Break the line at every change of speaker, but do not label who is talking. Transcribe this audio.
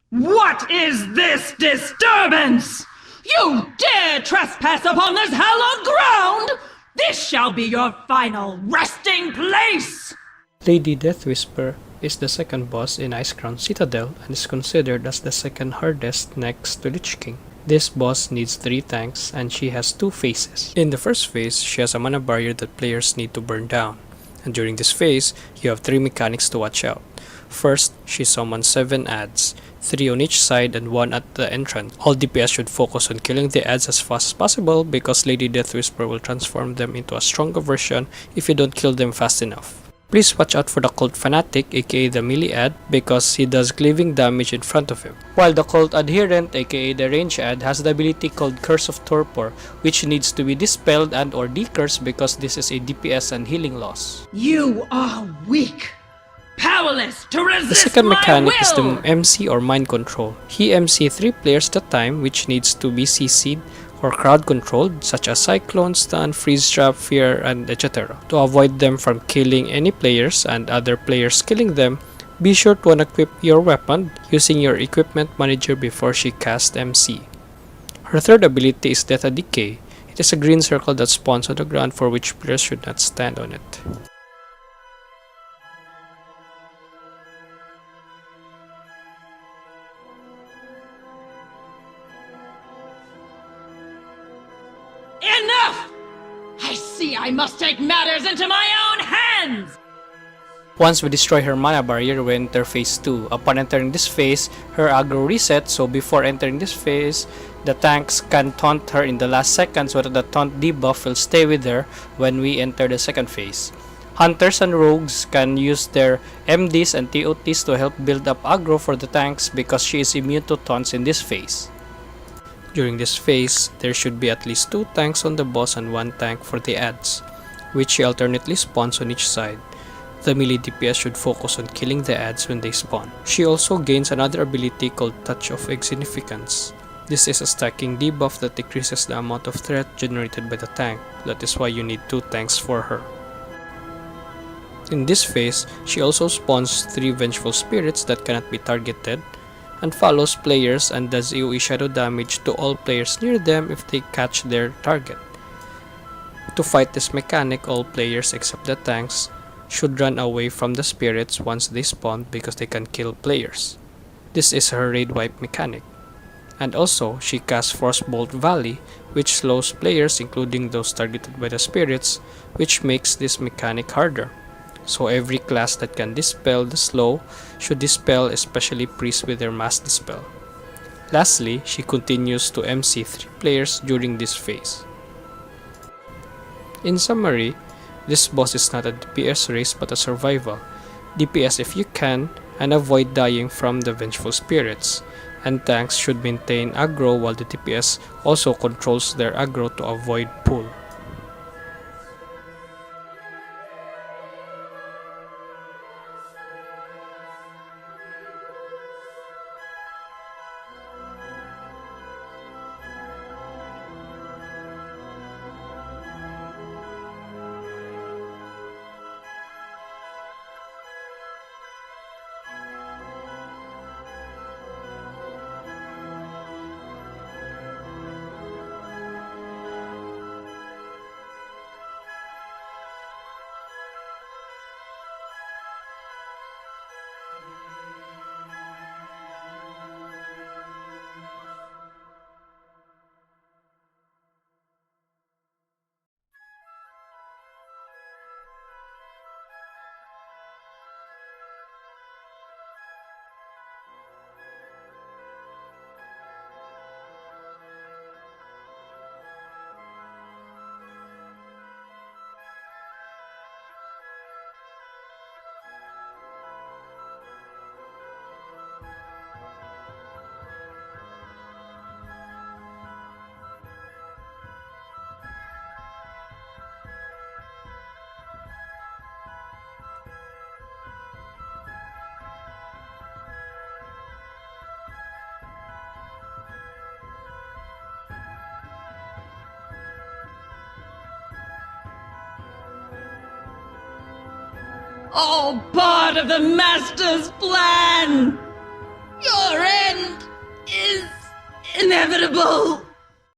What is this disturbance? You dare trespass upon this hallowed ground? This shall be your final resting place!
Lady Deathwhisper is the second boss in Icecrown Citadel and is considered as the second hardest next to Lich King. This boss needs 3 tanks and she has 2 phases. In the first phase, she has a mana barrier that players need to burn down. And during this phase, you have 3 mechanics to watch out. First, she summons 7 adds, 3 on each side and 1 at the entrance. All DPS should focus on killing the adds as fast as possible because Lady Deathwhisper will transform them into a stronger version if you don't kill them fast enough. Please watch out for the Cult Fanatic aka the melee ad because he does cleaving damage in front of him. While the Cult Adherent aka the range ad has the ability called Curse of Torpor which needs to be dispelled and or decursed because this is a DPS and healing loss.
You are weak, powerless to resist
The second mechanic is the
will!
MC or Mind Control. He MC 3 players at a time which needs to be CC'd or crowd controlled such as Cyclone, Stun, Freeze Trap, Fear, and etc. To avoid them from killing any players and other players killing them, be sure to unequip your weapon using your equipment manager before she casts MC. Her third ability is Death Decay. It is a green circle that spawns on the ground for which players should not stand on it.
Enough! I see I must take matters into my own hands!
Once we destroy her mana barrier, we enter phase 2. Upon entering this phase, her aggro resets, so before entering this phase, the tanks can taunt her in the last second so that the taunt debuff will stay with her when we enter the second phase. Hunters and rogues can use their MDs and TOTs to help build up aggro for the tanks because she is immune to taunts in this phase. During this phase, there should be at least 2 tanks on the boss and 1 tank for the adds, which she alternately spawns on each side. The melee DPS should focus on killing the adds when they spawn. She also gains another ability called Touch of Insignificance. This is a stacking debuff that decreases the amount of threat generated by the tank. That is why you need 2 tanks for her. In this phase, she also spawns 3 Vengeful Spirits that cannot be targeted, and follows players and does AoE shadow damage to all players near them if they catch their target. To fight this mechanic, all players except the tanks should run away from the spirits once they spawn because they can kill players. This is her raid wipe mechanic. And also, she casts Frostbolt Valley, which slows players including those targeted by the spirits, which makes this mechanic harder. So every class that can dispel the slow should dispel, especially priests with their mass dispel. Lastly, she continues to MC 3 players during this phase. In summary, this boss is not a DPS race but a survival. DPS if you can and avoid dying from the Vengeful Spirits, and tanks should maintain aggro while the DPS also controls their aggro to avoid pull.
All part of the Master's plan! You're in inevitable.